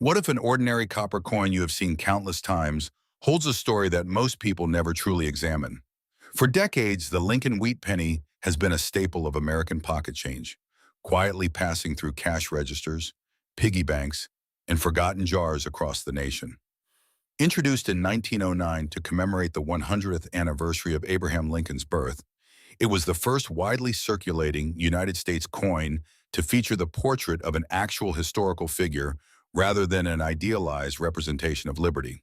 What if an ordinary copper coin you have seen countless times holds a story that most people never truly examine? For decades, the Lincoln wheat penny has been a staple of American pocket change, quietly passing through cash registers, piggy banks, and forgotten jars across the nation. Introduced in 1909 to commemorate the 100th anniversary of Abraham Lincoln's birth, it was the first widely circulating United States coin to feature the portrait of an actual historical figure rather than an idealized representation of liberty.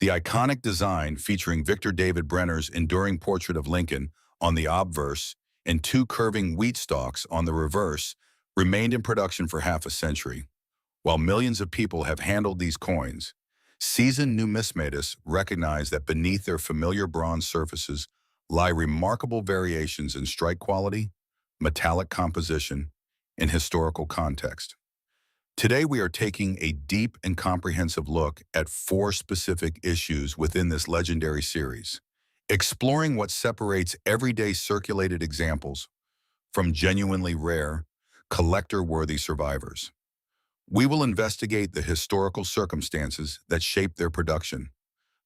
The iconic design featuring Victor David Brenner's enduring portrait of Lincoln on the obverse and two curving wheat stalks on the reverse remained in production for half a century. While millions of people have handled these coins, seasoned numismatists recognize that beneath their familiar bronze surfaces lie remarkable variations in strike quality, metallic composition, and historical context. Today, we are taking a deep and comprehensive look at four specific issues within this legendary series, exploring what separates everyday circulated examples from genuinely rare, collector-worthy survivors. We will investigate the historical circumstances that shape their production,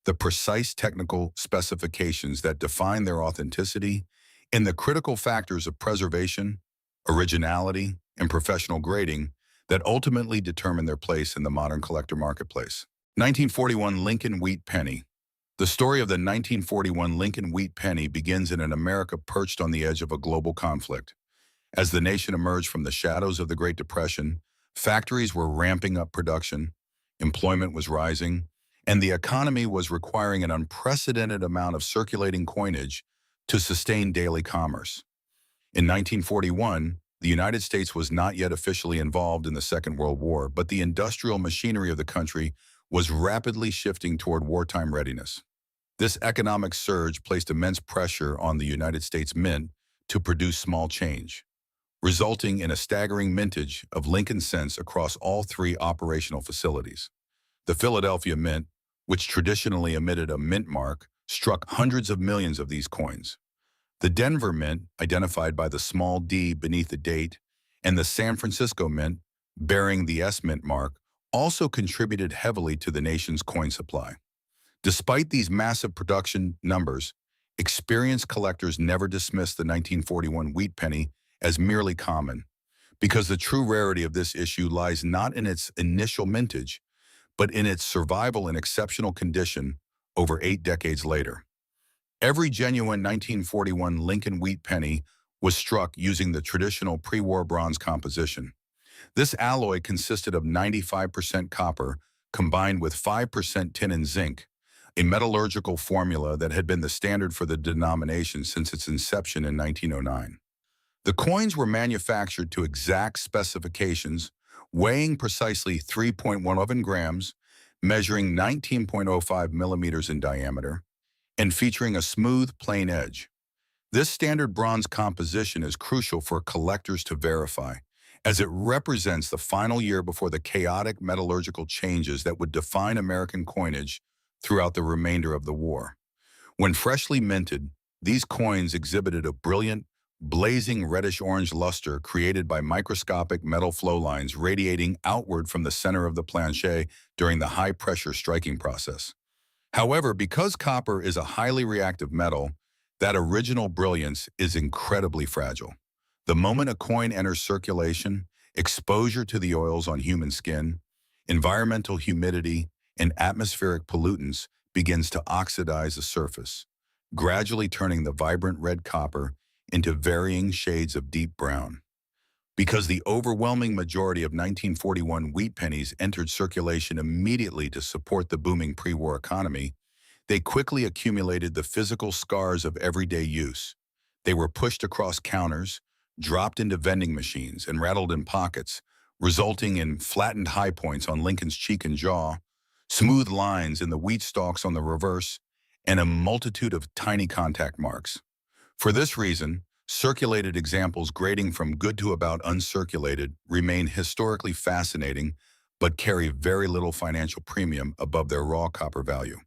the precise technical specifications that define their authenticity, and the critical factors of preservation, originality, and professional grading that ultimately determine their place in the modern collector marketplace. 1941 Lincoln Wheat Penny. The story of the 1941 Lincoln Wheat Penny begins in an America perched on the edge of a global conflict. As the nation emerged from the shadows of the Great Depression, factories were ramping up production, employment was rising, and the economy was requiring an unprecedented amount of circulating coinage to sustain daily commerce. In 1941, the United States was not yet officially involved in the Second World War, but the industrial machinery of the country was rapidly shifting toward wartime readiness. This economic surge placed immense pressure on the United States Mint to produce small change, resulting in a staggering mintage of Lincoln cents across all three operational facilities. The Philadelphia Mint, which traditionally emitted a mint mark, struck hundreds of millions of these coins. The Denver Mint, identified by the small d beneath the date, and the San Francisco Mint, bearing the S Mint mark, also contributed heavily to the nation's coin supply. Despite these massive production numbers, experienced collectors never dismissed the 1941 wheat penny as merely common, because the true rarity of this issue lies not in its initial mintage, but in its survival in exceptional condition over 8 decades later. Every genuine 1941 Lincoln wheat penny was struck using the traditional pre-war bronze composition. This alloy consisted of 95% copper combined with 5% tin and zinc, a metallurgical formula that had been the standard for the denomination since its inception in 1909. The coins were manufactured to exact specifications, weighing precisely 3.17 grams, measuring 19.05 millimeters in diameter, and featuring a smooth, plain edge. This standard bronze composition is crucial for collectors to verify, as it represents the final year before the chaotic metallurgical changes that would define American coinage throughout the remainder of the war. When freshly minted, these coins exhibited a brilliant, blazing reddish-orange luster created by microscopic metal flow lines radiating outward from the center of the planche during the high-pressure striking process. However, because copper is a highly reactive metal, that original brilliance is incredibly fragile. The moment a coin enters circulation, exposure to the oils on human skin, environmental humidity, and atmospheric pollutants begins to oxidize the surface, gradually turning the vibrant red copper into varying shades of deep brown. Because the overwhelming majority of 1941 wheat pennies entered circulation immediately to support the booming pre-war economy, they quickly accumulated the physical scars of everyday use. They were pushed across counters, dropped into vending machines, and rattled in pockets, resulting in flattened high points on Lincoln's cheek and jaw, smooth lines in the wheat stalks on the reverse, and a multitude of tiny contact marks. For this reason, circulated examples grading from good to about uncirculated remain historically fascinating, but carry very little financial premium above their raw copper value.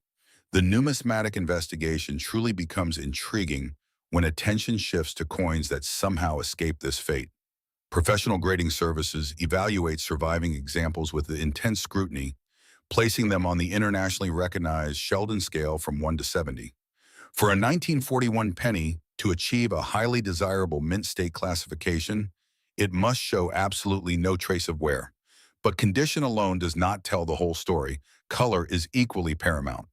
The numismatic investigation truly becomes intriguing when attention shifts to coins that somehow escape this fate. Professional grading services evaluate surviving examples with intense scrutiny, placing them on the internationally recognized Sheldon scale from 1 to 70. For a 1941 penny to achieve a highly desirable mint state classification, it must show absolutely no trace of wear. But condition alone does not tell the whole story. Color is equally paramount.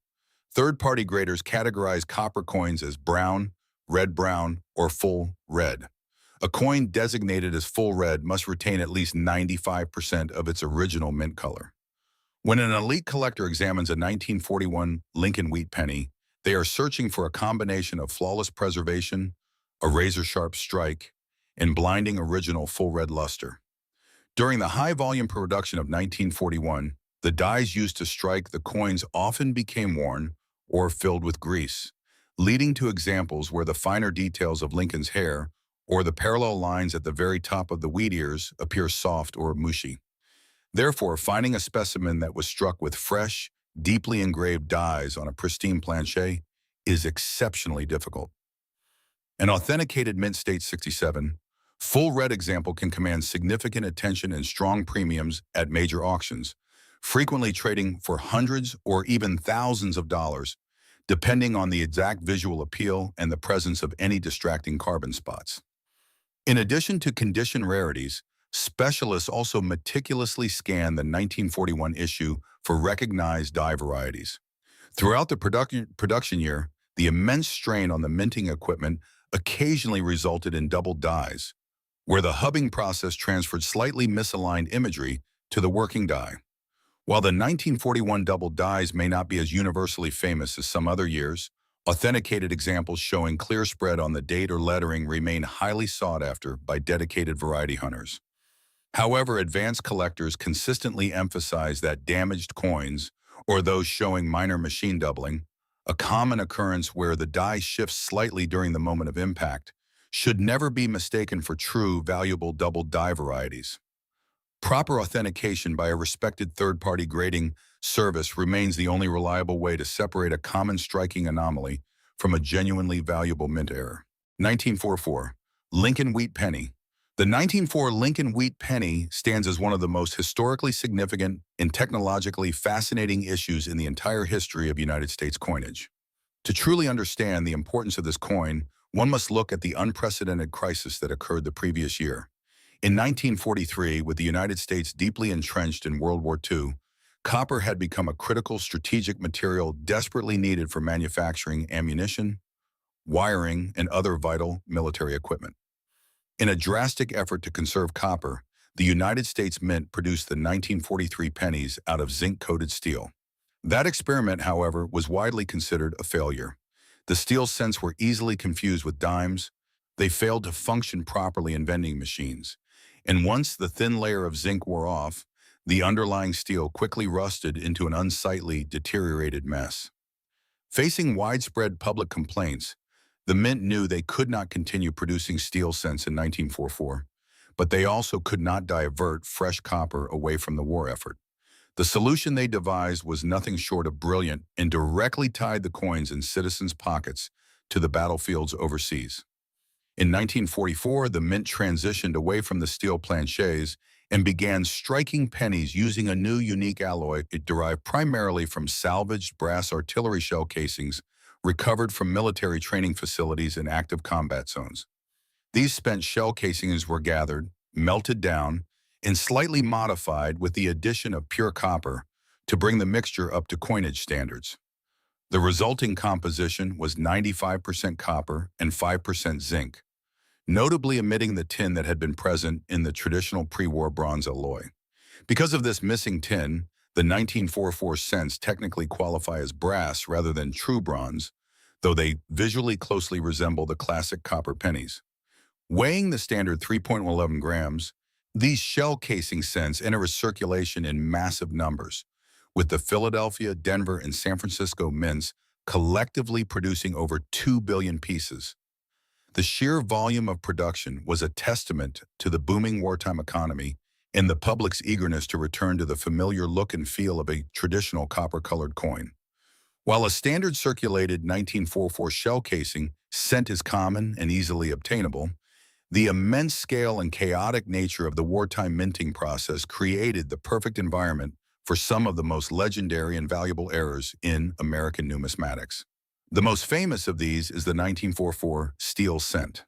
Third-party graders categorize copper coins as brown, or full red. A coin designated as full red must retain at least 95% of its original mint color. When an elite collector examines a 1941 Lincoln wheat penny, they are searching for a combination of flawless preservation, a razor-sharp strike, and blinding original full red luster. During the high-volume production of 1941, the dies used to strike the coins often became worn or filled with grease, leading to examples where the finer details of Lincoln's hair or the parallel lines at the very top of the wheat ears appear soft or mushy. Therefore, finding a specimen that was struck with fresh, deeply engraved dies on a pristine planchet is exceptionally difficult. An authenticated mint state 67, full red example can command significant attention and strong premiums at major auctions, frequently trading for hundreds or even thousands of dollars, depending on the exact visual appeal and the presence of any distracting carbon spots. In addition to condition rarities, specialists also meticulously scan the 1941 issue for recognized die varieties. Throughout the production year, the immense strain on the minting equipment occasionally resulted in double dies, where the hubbing process transferred slightly misaligned imagery to the working die. While the 1941 double dies may not be as universally famous as some other years, authenticated examples showing clear spread on the date or lettering remain highly sought after by dedicated variety hunters. However, advanced collectors consistently emphasize that damaged coins, or those showing minor machine doubling, a common occurrence where the die shifts slightly during the moment of impact, should never be mistaken for true, valuable double die varieties. Proper authentication by a respected third-party grading service remains the only reliable way to separate a common striking anomaly from a genuinely valuable mint error. 1944, Lincoln Wheat Penny. The 1904 Lincoln Wheat Penny stands as one of the most historically significant and technologically fascinating issues in the entire history of United States coinage. To truly understand the importance of this coin, one must look at the unprecedented crisis that occurred the previous year. In 1943, with the United States deeply entrenched in World War II, copper had become a critical strategic material desperately needed for manufacturing ammunition, wiring, and other vital military equipment. In a drastic effort to conserve copper, the United States Mint produced the 1943 pennies out of zinc-coated steel. That experiment, however, was widely considered a failure. The steel cents were easily confused with dimes. They failed to function properly in vending machines. And once the thin layer of zinc wore off, the underlying steel quickly rusted into an unsightly, deteriorated mess. Facing widespread public complaints, the Mint knew they could not continue producing steel cents in 1944, but they also could not divert fresh copper away from the war effort. The solution they devised was nothing short of brilliant and directly tied the coins in citizens' pockets to the battlefields overseas. In 1944, the Mint transitioned away from the steel planchets and began striking pennies using a new unique alloy it derived primarily from salvaged brass artillery shell casings recovered from military training facilities in active combat zones. These spent shell casings were gathered, melted down, and slightly modified with the addition of pure copper to bring the mixture up to coinage standards. The resulting composition was 95% copper and 5% zinc, notably omitting the tin that had been present in the traditional pre-war bronze alloy. Because of this missing tin, the 1944 cents technically qualify as brass rather than true bronze, though they visually closely resemble the classic copper pennies. Weighing the standard 3.11 grams, these shell casing cents enter circulation in massive numbers, with the Philadelphia, Denver, and San Francisco mints collectively producing over 2 billion pieces. The sheer volume of production was a testament to the booming wartime economy and the public's eagerness to return to the familiar look and feel of a traditional copper-colored coin. While a standard circulated 1944 shell casing cent is common and easily obtainable, The immense scale and chaotic nature of the wartime minting process created the perfect environment for some of the most legendary and valuable errors in American numismatics. The most famous of these is the 1944 steel cent.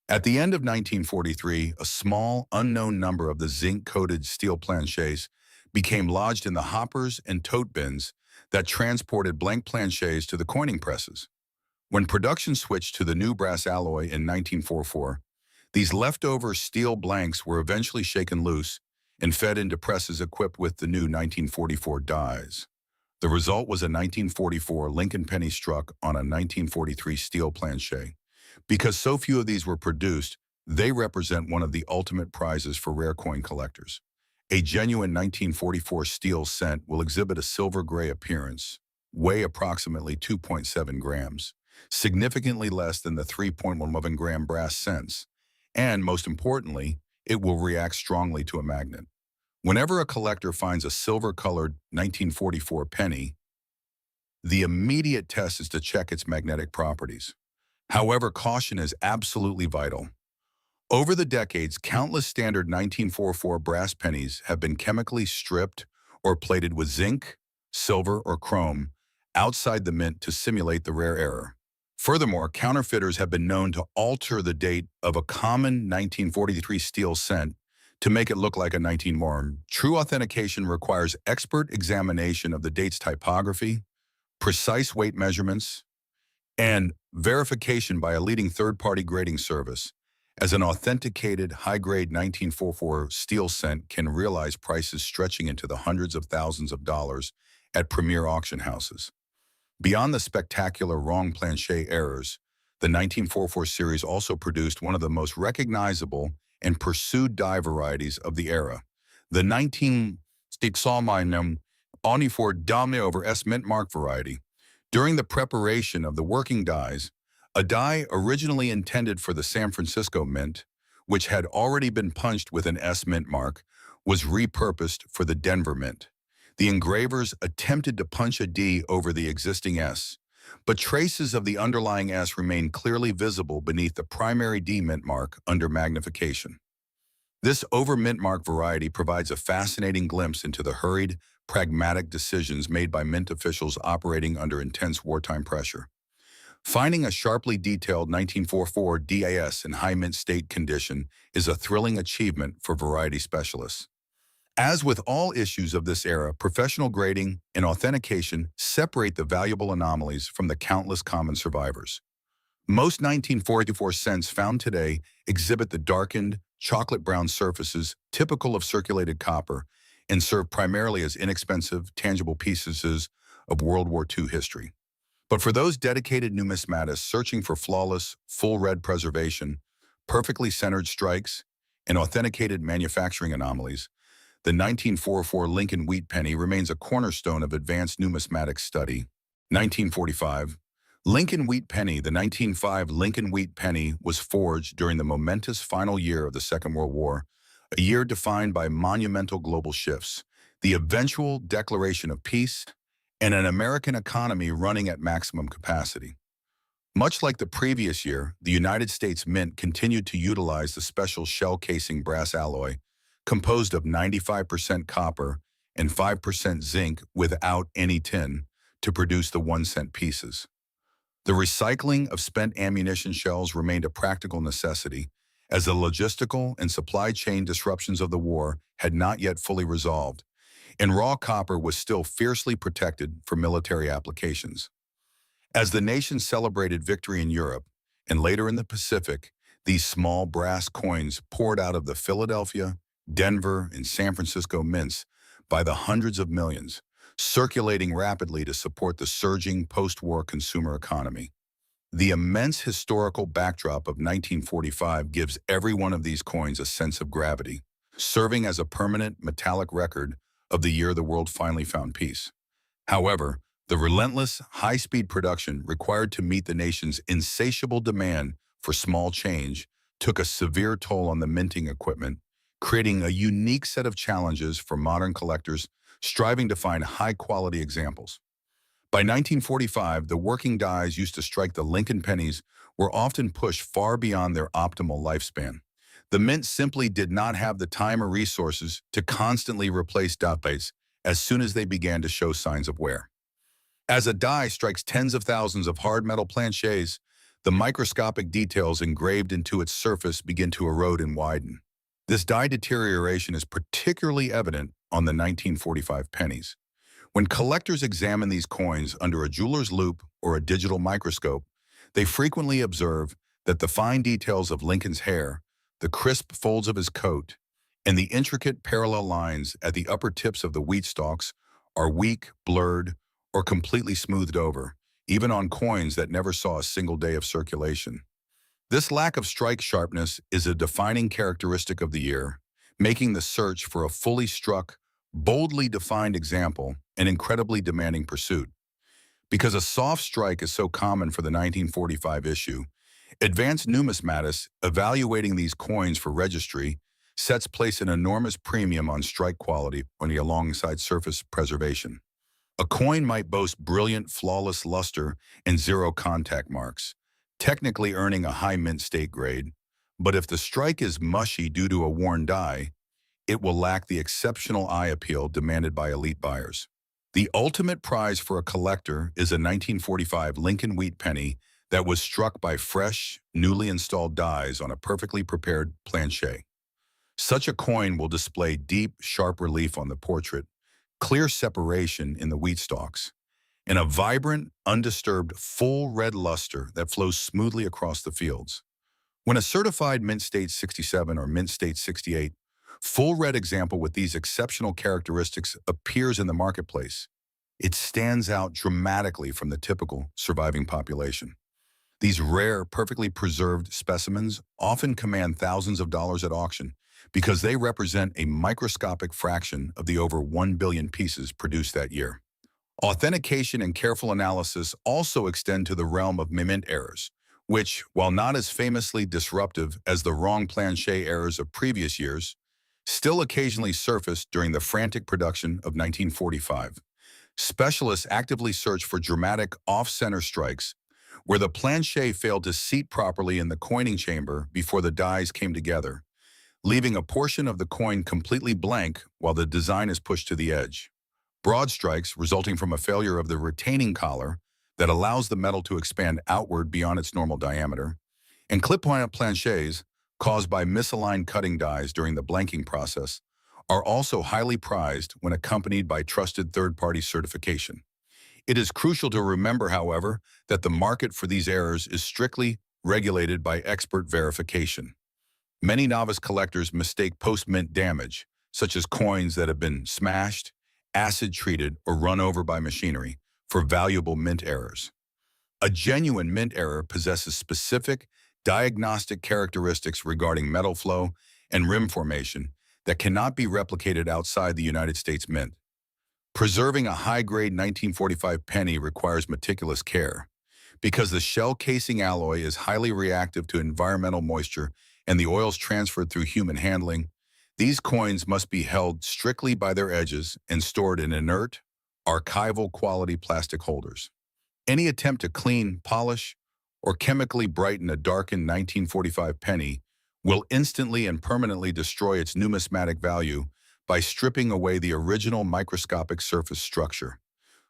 At the end of 1943, a small, unknown number of the zinc-coated steel planchets became lodged in the hoppers and tote bins that transported blank planchets to the coining presses. When production switched to the new brass alloy in 1944, these leftover steel blanks were eventually shaken loose and fed into presses equipped with the new 1944 dies. The result was a 1944 Lincoln penny struck on a 1943 steel planchet. Because so few of these were produced, they represent one of the ultimate prizes for rare coin collectors. A genuine 1944 steel cent will exhibit a silver-gray appearance, weigh approximately 2.7 grams, significantly less than the 3.11 gram brass cents, and most importantly, it will react strongly to a magnet. Whenever a collector finds a silver-colored 1944 penny, the immediate test is to check its magnetic properties. However, caution is absolutely vital. Over the decades, countless standard 1944 brass pennies have been chemically stripped or plated with zinc, silver, or chrome outside the mint to simulate the rare error. Furthermore, counterfeiters have been known to alter the date of a common 1943 steel cent to make it look like a 19 True authentication requires expert examination of the date's typography, precise weight measurements, and verification by a leading third-party grading service, as an authenticated high-grade 1944 steel cent can realize prices stretching into the hundreds of thousands of dollars at premier auction houses. Beyond the spectacular wrong planchet errors, the 1944 series also produced one of the most recognizable and pursued die varieties of the era, the 1960 Onifort Dame over S mint mark variety. During the preparation of the working dies, a die originally intended for the San Francisco Mint, which had already been punched with an S mint mark, was repurposed for the Denver Mint. The engravers attempted to punch a D over the existing S, but traces of the underlying S remained clearly visible beneath the primary D mint mark under magnification. This over mint mark variety provides a fascinating glimpse into the hurried, pragmatic decisions made by mint officials operating under intense wartime pressure. Finding a sharply detailed 1944 DAS in high mint state condition is a thrilling achievement for variety specialists. As with all issues of this era, professional grading and authentication separate the valuable anomalies from the countless common survivors. Most 1944 cents found today exhibit the darkened, chocolate-brown surfaces typical of circulated copper and serve primarily as inexpensive, tangible pieces of World War II history. But for those dedicated numismatists searching for flawless, full red preservation, perfectly centered strikes, and authenticated manufacturing anomalies, the 1944 Lincoln wheat penny remains a cornerstone of advanced numismatic study. 1945. Lincoln wheat penny. The 1905 Lincoln wheat penny was forged during the momentous final year of the Second World War, a year defined by monumental global shifts, the eventual declaration of peace, and an American economy running at maximum capacity. Much like the previous year, the United States Mint continued to utilize the special shell casing brass alloy, composed of 95% copper and 5% zinc without any tin, to produce the 1-cent pieces. The recycling of spent ammunition shells remained a practical necessity, as the logistical and supply chain disruptions of the war had not yet fully resolved, and raw copper was still fiercely protected for military applications. As the nation celebrated victory in Europe, and later in the Pacific, these small brass coins poured out of the Philadelphia, Denver, and San Francisco mints by the hundreds of millions, circulating rapidly to support the surging post-war consumer economy. The immense historical backdrop of 1945 gives every one of these coins a sense of gravity, serving as a permanent metallic record of the year the world finally found peace. However, the relentless, high-speed production required to meet the nation's insatiable demand for small change took a severe toll on the minting equipment, creating a unique set of challenges for modern collectors striving to find high-quality examples. By 1945, the working dies used to strike the Lincoln pennies were often pushed far beyond their optimal lifespan. The mint simply did not have the time or resources to constantly replace dot plates as soon as they began to show signs of wear. As a die strikes tens of thousands of hard metal planchets, the microscopic details engraved into its surface begin to erode and widen. This die deterioration is particularly evident on the 1945 pennies. When collectors examine these coins under a jeweler's loupe or a digital microscope, they frequently observe that the fine details of Lincoln's hair, the crisp folds of his coat, and the intricate parallel lines at the upper tips of the wheat stalks are weak, blurred, or completely smoothed over, even on coins that never saw a single day of circulation. This lack of strike sharpness is a defining characteristic of the year, making the search for a fully struck, boldly defined example an incredibly demanding pursuit. Because a soft strike is so common for the 1945 issue, advanced numismatics evaluating these coins for registry place an enormous premium on strike quality alongside surface preservation. A coin might boast brilliant, flawless luster and zero contact marks, technically earning a high mint state grade, but if the strike is mushy due to a worn die, it will lack the exceptional eye appeal demanded by elite buyers. The ultimate prize for a collector is a 1945 Lincoln wheat penny that was struck by fresh, newly installed dies on a perfectly prepared planchet. Such a coin will display deep, sharp relief on the portrait, clear separation in the wheat stalks, and a vibrant, undisturbed, full red luster that flows smoothly across the fields. When a certified Mint State 67 or Mint State 68 full red example with these exceptional characteristics appears in the marketplace, it stands out dramatically from the typical surviving population. These rare, perfectly preserved specimens often command thousands of dollars at auction because they represent a microscopic fraction of the over 1 billion pieces produced that year. Authentication and careful analysis also extend to the realm of mint errors, which, while not as famously disruptive as the wrong planchet errors of previous years, still occasionally surface during the frantic production of 1945. Specialists actively search for dramatic off-center strikes where the planchet failed to seat properly in the coining chamber before the dies came together, leaving a portion of the coin completely blank while the design is pushed to the edge. Broad strikes resulting from a failure of the retaining collar that allows the metal to expand outward beyond its normal diameter, and clip-point planchets caused by misaligned cutting dies during the blanking process are also highly prized when accompanied by trusted third-party certification. It is crucial to remember, however, that the market for these errors is strictly regulated by expert verification. Many novice collectors mistake post-mint damage, such as coins that have been smashed, acid-treated, or run over by machinery, for valuable mint errors. A genuine mint error possesses specific diagnostic characteristics regarding metal flow and rim formation that cannot be replicated outside the United States Mint. Preserving a high-grade 1945 penny requires meticulous care. Because the shell casing alloy is highly reactive to environmental moisture and the oils transferred through human handling, these coins must be held strictly by their edges and stored in inert, archival-quality plastic holders. Any attempt to clean, polish, or chemically brighten a darkened 1945 penny will instantly and permanently destroy its numismatic value by stripping away the original microscopic surface structure.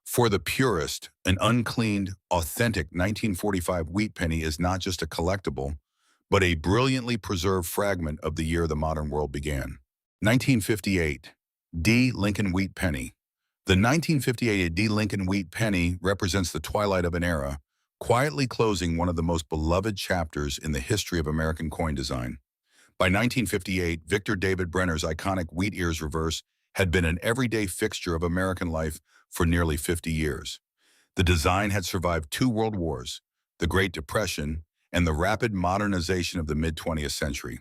For the purist, an uncleaned, authentic 1945 wheat penny is not just a collectible, but a brilliantly preserved fragment of the year the modern world began. 1958, D. Lincoln Wheat Penny. The 1958 D. Lincoln Wheat Penny represents the twilight of an era, quietly closing one of the most beloved chapters in the history of American coin design. By 1958, Victor David Brenner's iconic wheat ears reverse had been an everyday fixture of American life for nearly 50 years. The design had survived 2 world wars, the Great Depression, and the rapid modernization of the mid-20th century.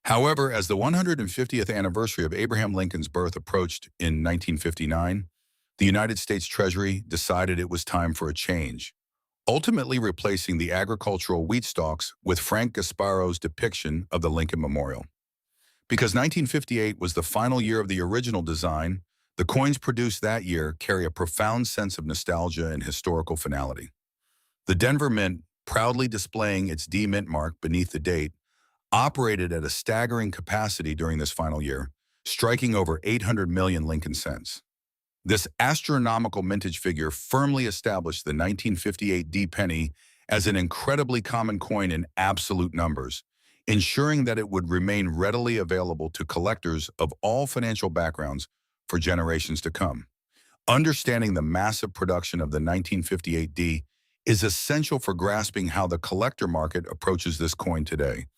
However, as the 150th anniversary of Abraham Lincoln's birth approached in 1959, the United States Treasury decided it was time for a change, ultimately replacing the agricultural wheat stalks with Frank Gasparo's depiction of the Lincoln Memorial. Because 1958 was the final year of the original design, The coins produced that year carry a profound sense of nostalgia and historical finality. The Denver Mint, proudly displaying its D Mint mark beneath the date, operated at a staggering capacity during this final year, striking over 800 million Lincoln cents. This astronomical mintage figure firmly established the 1958 D penny as an incredibly common coin in absolute numbers, ensuring that it would remain readily available to collectors of all financial backgrounds for generations to come. Understanding the massive production of the 1958 D is essential for grasping how the collector market approaches this coin today.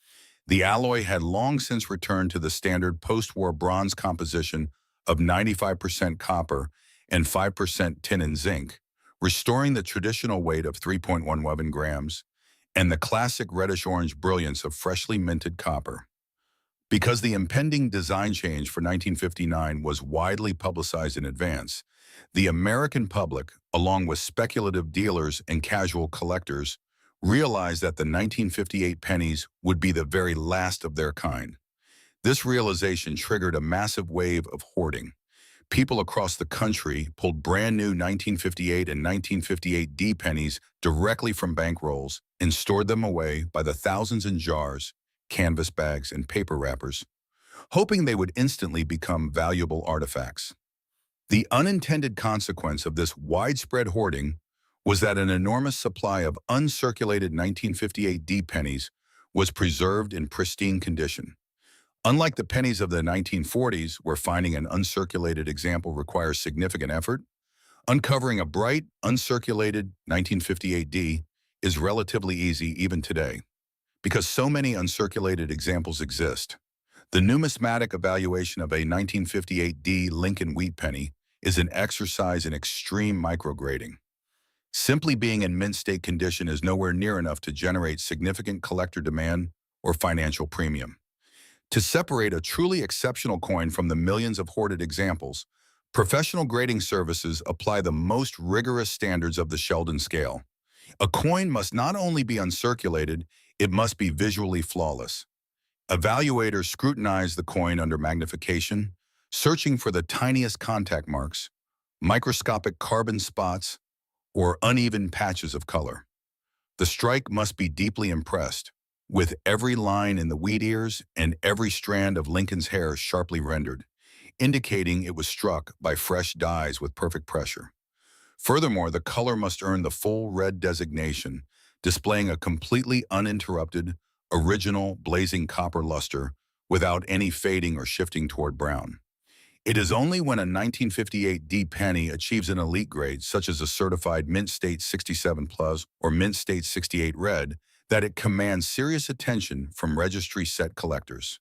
The alloy had long since returned to the standard post-war bronze composition of 95% copper and 5% tin and zinc, restoring the traditional weight of 3.11 grams and the classic reddish-orange brilliance of freshly minted copper. Because the impending design change for 1959 was widely publicized in advance, the American public, along with speculative dealers and casual collectors, realized that the 1958 pennies would be the very last of their kind. This realization triggered a massive wave of hoarding. People across the country pulled brand new 1958 and 1958 D pennies directly from bank rolls and stored them away by the thousands in jars, canvas bags, and paper wrappers, hoping they would instantly become valuable artifacts. The unintended consequence of this widespread hoarding was that an enormous supply of uncirculated 1958 D pennies was preserved in pristine condition. Unlike the pennies of the 1940s, where finding an uncirculated example requires significant effort, uncovering a bright, uncirculated 1958 D is relatively easy even today. Because so many uncirculated examples exist, the numismatic evaluation of a 1958 D Lincoln wheat penny is an exercise in extreme micrograding. Simply being in mint state condition is nowhere near enough to generate significant collector demand or financial premium. To separate a truly exceptional coin from the millions of hoarded examples, professional grading services apply the most rigorous standards of the Sheldon scale. A coin must not only be uncirculated, it must be visually flawless. Evaluators scrutinize the coin under magnification, searching for the tiniest contact marks, microscopic carbon spots, or uneven patches of color. The strike must be deeply impressed, with every line in the wheat ears and every strand of Lincoln's hair sharply rendered, indicating it was struck by fresh dyes with perfect pressure. Furthermore, the color must earn the full red designation, displaying a completely uninterrupted, original, blazing copper luster without any fading or shifting toward brown. It is only when a 1958 D penny achieves an elite grade, such as a certified Mint State 67 Plus or Mint State 68 Red, that it commands serious attention from registry set collectors.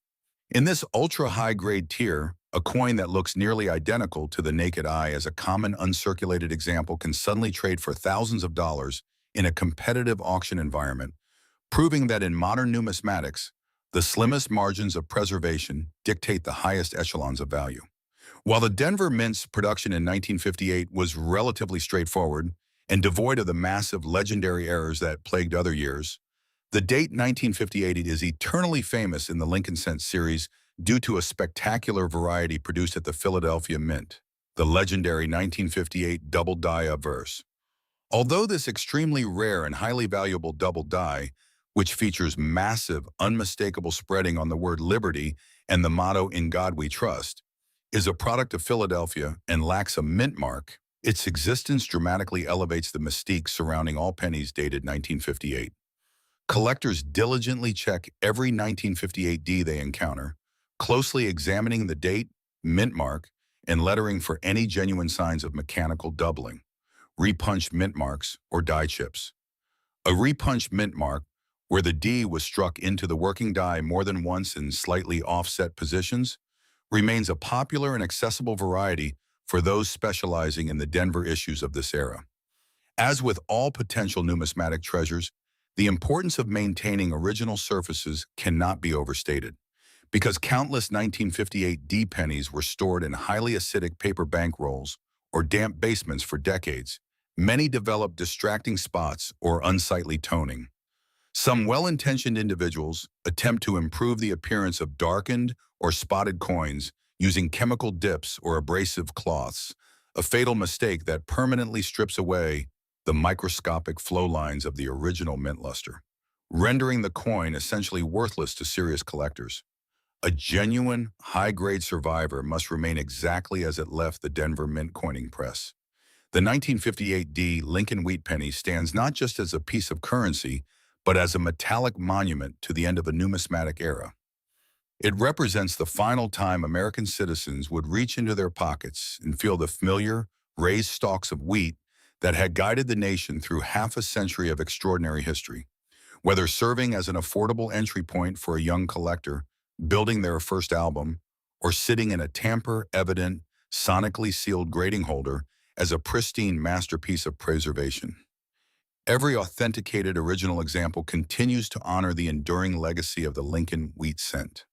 In this ultra-high grade tier, a coin that looks nearly identical to the naked eye as a common uncirculated example can suddenly trade for thousands of dollars in a competitive auction environment, proving that in modern numismatics, the slimmest margins of preservation dictate the highest echelons of value. While the Denver Mint's production in 1958 was relatively straightforward and devoid of the massive legendary errors that plagued other years, the date 1958 is eternally famous in the Lincoln Cent series due to a spectacular variety produced at the Philadelphia Mint, the legendary 1958 double die obverse. Although this extremely rare and highly valuable double die, which features massive, unmistakable spreading on the word liberty and the motto "In God We Trust," is a product of Philadelphia and lacks a mint mark, its existence dramatically elevates the mystique surrounding all pennies dated 1958. Collectors diligently check every 1958 D they encounter, closely examining the date, mint mark, and lettering for any genuine signs of mechanical doubling, repunched mint marks, or die chips. A repunched mint mark, where the D was struck into the working die more than once in slightly offset positions, remains a popular and accessible variety for those specializing in the Denver issues of this era. As with all potential numismatic treasures, the importance of maintaining original surfaces cannot be overstated. Because countless 1958 D pennies were stored in highly acidic paper bank rolls or damp basements for decades, many developed distracting spots or unsightly toning. Some well-intentioned individuals attempt to improve the appearance of darkened or spotted coins using chemical dips or abrasive cloths, a fatal mistake that permanently strips away the microscopic flow lines of the original mint luster, rendering the coin essentially worthless to serious collectors. A genuine, high-grade survivor must remain exactly as it left the Denver mint coining press. The 1958 D Lincoln Wheat Penny stands not just as a piece of currency, but as a metallic monument to the end of a numismatic era. It represents the final time American citizens would reach into their pockets and feel the familiar, raised stalks of wheat that had guided the nation through half a century of extraordinary history. Whether serving as an affordable entry point for a young collector, building their first album, or sitting in a tamper-evident, sonically sealed grading holder as a pristine masterpiece of preservation. Every authenticated original example continues to honor the enduring legacy of the Lincoln wheat cent.